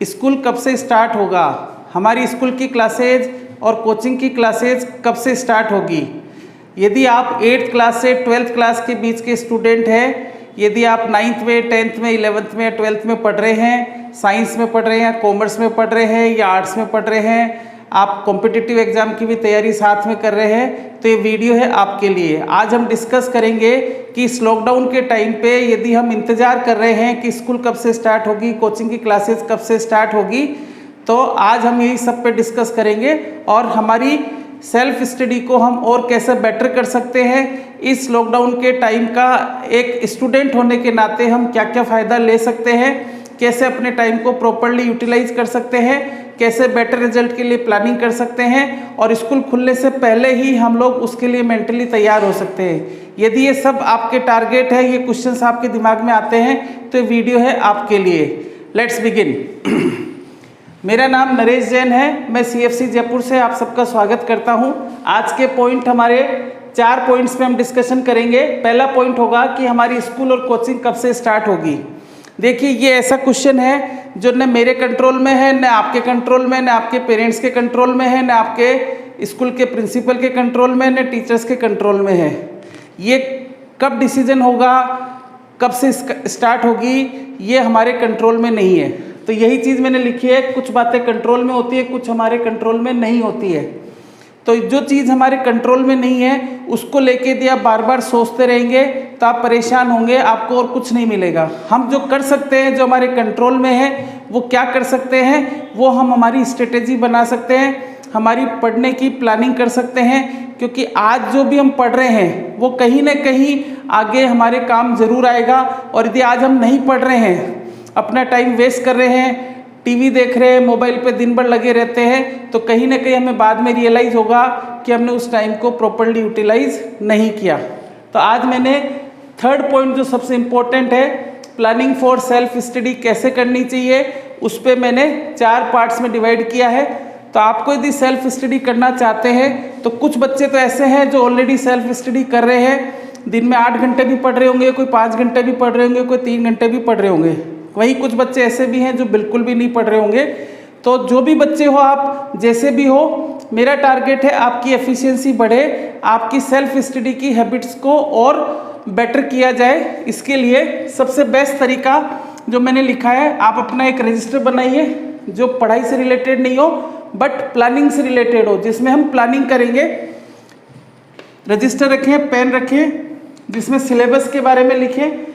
School कब से start होगा, हमारी स्कूल की क्लासेज और कोचिंग की क्लासेज कब से स्टार्ट होगी। यदि आप 8th क्लास से 12th क्लास के बीच के स्टूडेंट हैं, यदि आप 9th में 10th में 11th में 12th में पढ़ रहे हैं, साइंस में पढ़ रहे हैं, कॉमर्स में पढ़ रहे हैं या आर्ट्स में पढ़ रहे हैं, आप कॉम्पिटिटिव एग्जाम की भी तैयारी साथ में कर रहे हैं, तो ये वीडियो है आपके लिए। आज हम डिस्कस करेंगे कि इस लॉकडाउन के टाइम पे यदि हम इंतज़ार कर रहे हैं कि स्कूल कब से स्टार्ट होगी, कोचिंग की क्लासेस कब से स्टार्ट होगी, तो आज हम यही सब पे डिस्कस करेंगे और हमारी सेल्फ स्टडी को हम और कैसे बेटर कर सकते हैं। इस लॉकडाउन के टाइम का एक स्टूडेंट होने के नाते हम क्या क्या फ़ायदा ले सकते हैं, कैसे अपने टाइम को प्रॉपरली यूटिलाइज कर सकते हैं, कैसे बेटर रिजल्ट के लिए प्लानिंग कर सकते हैं और स्कूल खुलने से पहले ही हम लोग उसके लिए मेंटली तैयार हो सकते हैं। यदि ये सब आपके टारगेट है, ये क्वेश्चंस आपके दिमाग में आते हैं, तो ये वीडियो है आपके लिए। Let's begin. मेरा नाम नरेश जैन है, मैं CFC जयपुर से आप सबका स्वागत करता हूं। आज के पॉइंट हमारे 4 पॉइंट्स पे हम डिस्कशन करेंगे। पहला पॉइंट होगा कि हमारी स्कूल और कोचिंग कब से स्टार्ट होगी। देखिए, ये ऐसा क्वेश्चन है जो न मेरे कंट्रोल में है, न आपके कंट्रोल में, न आपके पेरेंट्स के कंट्रोल में है, न आपके स्कूल के प्रिंसिपल के कंट्रोल में, न टीचर्स के कंट्रोल में है। ये कब डिसीजन होगा, कब से स्टार्ट होगी, ये हमारे कंट्रोल में नहीं है। तो यही चीज़ मैंने लिखी है, कुछ बातें कंट्रोल में होती है, कुछ हमारे कंट्रोल में नहीं होती है। तो जो चीज़ हमारे कंट्रोल में नहीं है उसको लेके यदि आप बार बार सोचते रहेंगे तो आप परेशान होंगे, आपको और कुछ नहीं मिलेगा। हम जो कर सकते हैं, जो हमारे कंट्रोल में है, वो क्या कर सकते हैं, वो हम हमारी स्ट्रेटेजी बना सकते हैं, हमारी पढ़ने की प्लानिंग कर सकते हैं। क्योंकि आज जो भी हम पढ़ रहे हैं वो कहीं ना कहीं आगे हमारे काम ज़रूर आएगा। और यदि आज हम नहीं पढ़ रहे हैं, अपना टाइम वेस्ट कर रहे हैं, टीवी देख रहे हैं, मोबाइल पे दिन भर लगे रहते हैं, तो कहीं ना कहीं हमें बाद में रियलाइज़ होगा कि हमने उस टाइम को प्रॉपरली यूटिलाइज नहीं किया। तो आज मैंने थर्ड पॉइंट जो सबसे इम्पोर्टेंट है, प्लानिंग फॉर सेल्फ स्टडी कैसे करनी चाहिए, उस पर मैंने 4 पार्ट्स में डिवाइड किया है। तो आपको यदि सेल्फ स्टडी करना चाहते हैं, तो कुछ बच्चे तो ऐसे हैं जो ऑलरेडी सेल्फ स्टडी कर रहे हैं, दिन में 8 घंटे भी पढ़ रहे होंगे, कोई 5 घंटे भी पढ़ रहे होंगे, कोई 3 घंटे भी पढ़ रहे होंगे। वहीं कुछ बच्चे ऐसे भी हैं जो बिल्कुल भी नहीं पढ़ रहे होंगे। तो जो भी बच्चे हो, आप जैसे भी हो, मेरा टारगेट है आपकी एफिशिएंसी बढ़े, आपकी सेल्फ स्टडी की हैबिट्स को और बेटर किया जाए। इसके लिए सबसे बेस्ट तरीका जो मैंने लिखा है, आप अपना एक रजिस्टर बनाइए जो पढ़ाई से रिलेटेड नहीं हो बट प्लानिंग से रिलेटेड हो, जिसमें हम प्लानिंग करेंगे। रजिस्टर रखें, पेन रखें, जिसमें सिलेबस के बारे में लिखें।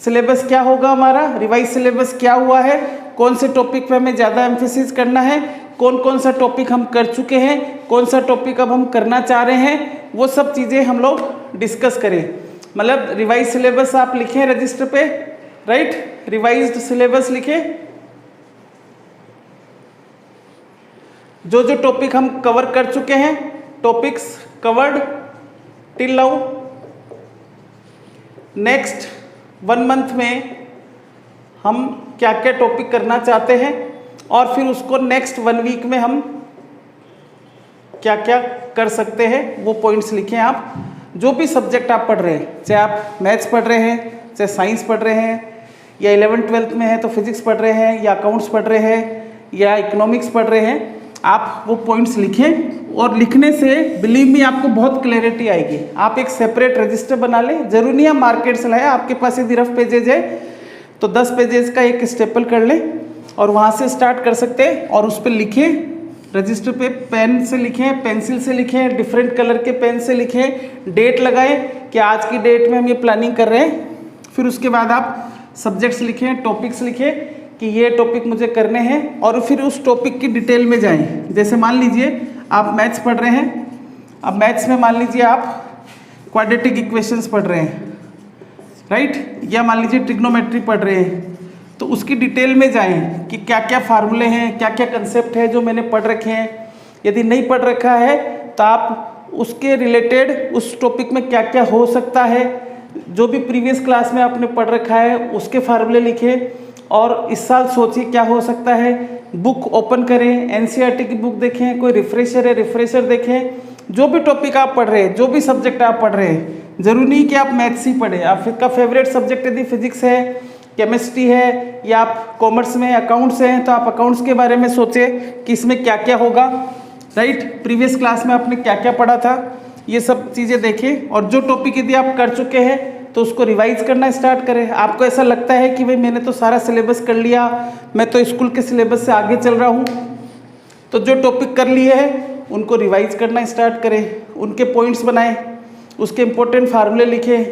सिलेबस क्या होगा हमारा, रिवाइज सिलेबस क्या हुआ है, कौन से टॉपिक पे हमें ज़्यादा एम्फेसिस करना है, कौन कौन सा टॉपिक हम कर चुके हैं, कौन सा टॉपिक अब हम करना चाह रहे हैं, वो सब चीज़ें हम लोग डिस्कस करें। मतलब रिवाइज सिलेबस आप लिखें रजिस्टर पे, राइट, रिवाइज्ड सिलेबस लिखें। जो जो टॉपिक हम कवर कर चुके हैं, topics covered till now. Next 1 month में हम क्या क्या टॉपिक करना चाहते हैं और फिर उसको नेक्स्ट 1 वीक में हम क्या क्या कर सकते हैं, वो पॉइंट्स लिखें आप। जो भी सब्जेक्ट आप पढ़ रहे हैं, चाहे आप मैथ्स पढ़ रहे हैं, चाहे साइंस पढ़ रहे हैं, या 11th 12th में है तो फिजिक्स पढ़ रहे हैं, या अकाउंट्स पढ़ रहे हैं, या इकोनॉमिक्स पढ़ रहे हैं, आप वो पॉइंट्स लिखें। और लिखने से बिलीव मी आपको बहुत क्लैरिटी आएगी। आप एक सेपरेट रजिस्टर बना लें, जरूरी नहीं है मार्केट से लाएं, आपके पास यदि रफ पेजेज है तो 10 पेजेस का एक स्टेपल कर लें और वहाँ से स्टार्ट कर सकते हैं। और उस पर लिखें, रजिस्टर पे पेन से लिखें, पेंसिल से लिखें, डिफरेंट कलर के पेन से लिखें, डेट लगाएं कि आज की डेट में हम ये प्लानिंग कर रहे हैं। फिर उसके बाद आप सब्जेक्ट्स लिखें, टॉपिक्स लिखें कि ये टॉपिक मुझे करने हैं, और फिर उस टॉपिक की डिटेल में जाएं। जैसे मान लीजिए आप मैथ्स पढ़ रहे हैं, अब मैथ्स में मान लीजिए आप क्वाड्रेटिक इक्वेशंस पढ़ रहे हैं, राइट, या मान लीजिए ट्रिग्नोमेट्री पढ़ रहे हैं, तो उसकी डिटेल में जाएं कि क्या क्या फार्मूले हैं, क्या क्या कंसेप्ट है जो मैंने पढ़ रखे हैं। यदि नहीं पढ़ रखा है तो आप उसके रिलेटेड उस टॉपिक में क्या क्या हो सकता है, जो भी प्रीवियस क्लास में आपने पढ़ रखा है उसके फार्मूले लिखें। और इस साल सोचिए क्या हो सकता है, बुक ओपन करें, एनसीईआरटी की बुक देखें, कोई रिफ्रेशर है रिफ्रेशर देखें। जो भी टॉपिक आप पढ़ रहे हैं, जो भी सब्जेक्ट आप पढ़ रहे हैं, जरूरी नहीं कि आप मैथ्स ही पढ़ें। आपका फेवरेट सब्जेक्ट यदि फिजिक्स है केमिस्ट्री है या आप कॉमर्स में अकाउंट्स हैं तो आप अकाउंट्स के बारे में सोचें कि इसमें क्या क्या होगा, राइट। प्रीवियस क्लास में आपने क्या क्या पढ़ा था, ये सब चीज़ें देखें। और जो टॉपिक यदि आप कर चुके हैं तो उसको रिवाइज करना स्टार्ट करें। आपको ऐसा लगता है कि भाई मैंने तो सारा सिलेबस कर लिया, मैं तो स्कूल के सिलेबस से आगे चल रहा हूँ, तो जो टॉपिक कर लिए हैं उनको रिवाइज करना स्टार्ट करें, उनके पॉइंट्स बनाएं, उसके इम्पोर्टेंट फार्मूले लिखें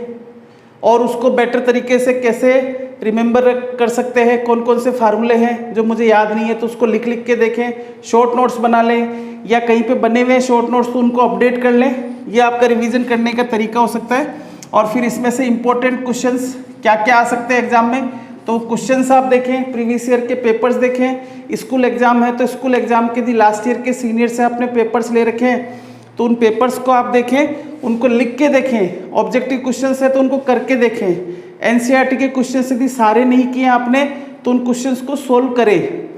और उसको बेटर तरीके से कैसे रिमेंबर कर सकते हैं, कौन कौन से फार्मूले हैं जो मुझे याद नहीं है तो उसको लिख लिख के देखें। शॉर्ट नोट्स बना लें या कहीं पे बने हुए शॉर्ट नोट्स तो उनको अपडेट कर लें। ये आपका रिवीजन करने का तरीका हो सकता है। और फिर इसमें से इम्पोर्टेंट क्वेश्चंस क्या क्या आ सकते हैं एग्जाम में, तो क्वेश्चंस आप देखें, प्रीवियस ईयर के पेपर्स देखें। स्कूल एग्जाम है तो स्कूल एग्जाम के लास्ट ईयर के सीनियर से आपने पेपर्स ले रखे हैं तो उन पेपर्स को आप देखें, उनको लिख के देखें। ऑब्जेक्टिव क्वेश्चंस है तो उनको करके देखें। एनसीईआरटी के क्वेश्चंस यदि सारे नहीं किए आपने तो उन क्वेश्चंस को सोल्व करें,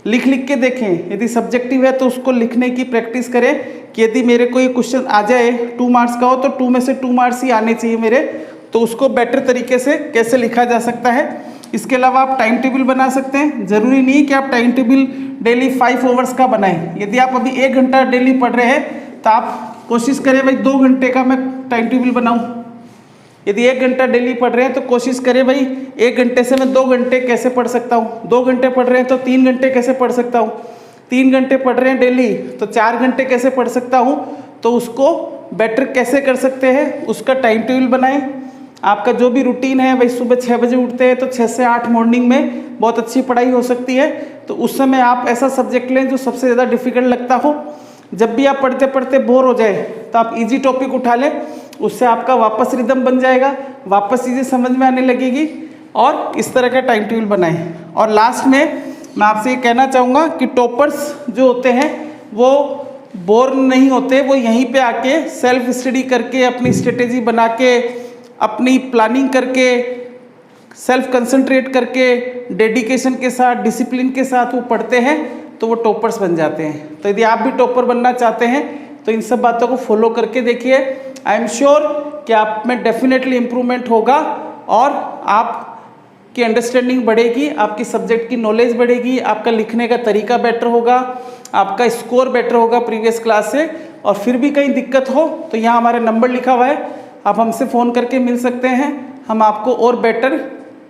लिख लिख के देखें। यदि सब्जेक्टिव है तो उसको लिखने की प्रैक्टिस करें कि यदि मेरे को ये क्वेश्चन आ जाए 2 मार्क्स का हो तो 2 में से 2 मार्क्स ही आने चाहिए मेरे, तो उसको बेटर तरीके से कैसे लिखा जा सकता है। इसके अलावा आप टाइम टेबल बना सकते हैं। ज़रूरी नहीं कि आप टाइम टेबल डेली 5 आवर्स का बनाएं। यदि आप अभी 1 घंटा डेली पढ़ रहे हैं तो आप कोशिश करें भाई 2 घंटे का मैं टाइम टेबल बनाऊं। यदि 1 घंटा डेली पढ़ रहे हैं तो कोशिश करें भाई 1 घंटे से मैं 2 घंटे कैसे पढ़ सकता हूँ। 2 घंटे पढ़ रहे हैं तो 3 घंटे कैसे पढ़ सकता हूँ। 3 घंटे पढ़ रहे हैं डेली तो 4 घंटे कैसे पढ़ सकता हूँ। तो उसको बेटर कैसे कर सकते हैं उसका टाइम टेबल बनाएं। आपका जो भी रूटीन है भाई, सुबह 6 बजे उठते हैं तो 6 से 8 मॉर्निंग में बहुत अच्छी पढ़ाई हो सकती है। तो उस समय आप ऐसा सब्जेक्ट लें जो सबसे ज़्यादा डिफिकल्ट लगता हो। जब भी आप पढ़ते पढ़ते बोर हो जाए तो आप इजी टॉपिक उठा लें, उससे आपका वापस रिदम बन जाएगा, वापस चीज़ें समझ में आने लगेगी। और इस तरह का टाइम टेबल बनाएं। और लास्ट में मैं आपसे ये कहना चाहूँगा कि टॉपर्स जो होते हैं वो बोर नहीं होते, वो यहीं पे आके सेल्फ स्टडी करके, अपनी स्ट्रेटेजी बना के, अपनी प्लानिंग करके, सेल्फ कंसंट्रेट करके, डेडिकेशन के साथ, डिसिप्लिन के साथ वो पढ़ते हैं तो वो टॉपर्स बन जाते हैं। तो यदि आप भी टॉपर बनना चाहते हैं तो इन सब बातों को फॉलो करके देखिए। आई एम श्योर कि आप में डेफिनेटली इम्प्रूवमेंट होगा और आपकी अंडरस्टैंडिंग बढ़ेगी, आपकी सब्जेक्ट की नॉलेज बढ़ेगी, आपका लिखने का तरीका बेटर होगा, आपका स्कोर बेटर होगा प्रीवियस क्लास से। और फिर भी कहीं दिक्कत हो तो यहाँ हमारा नंबर लिखा हुआ है, आप हमसे फ़ोन करके मिल सकते हैं। हम आपको और बेटर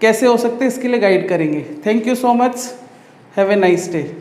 कैसे हो सकते हैं इसके लिए गाइड करेंगे। Thank you so much, have a nice day.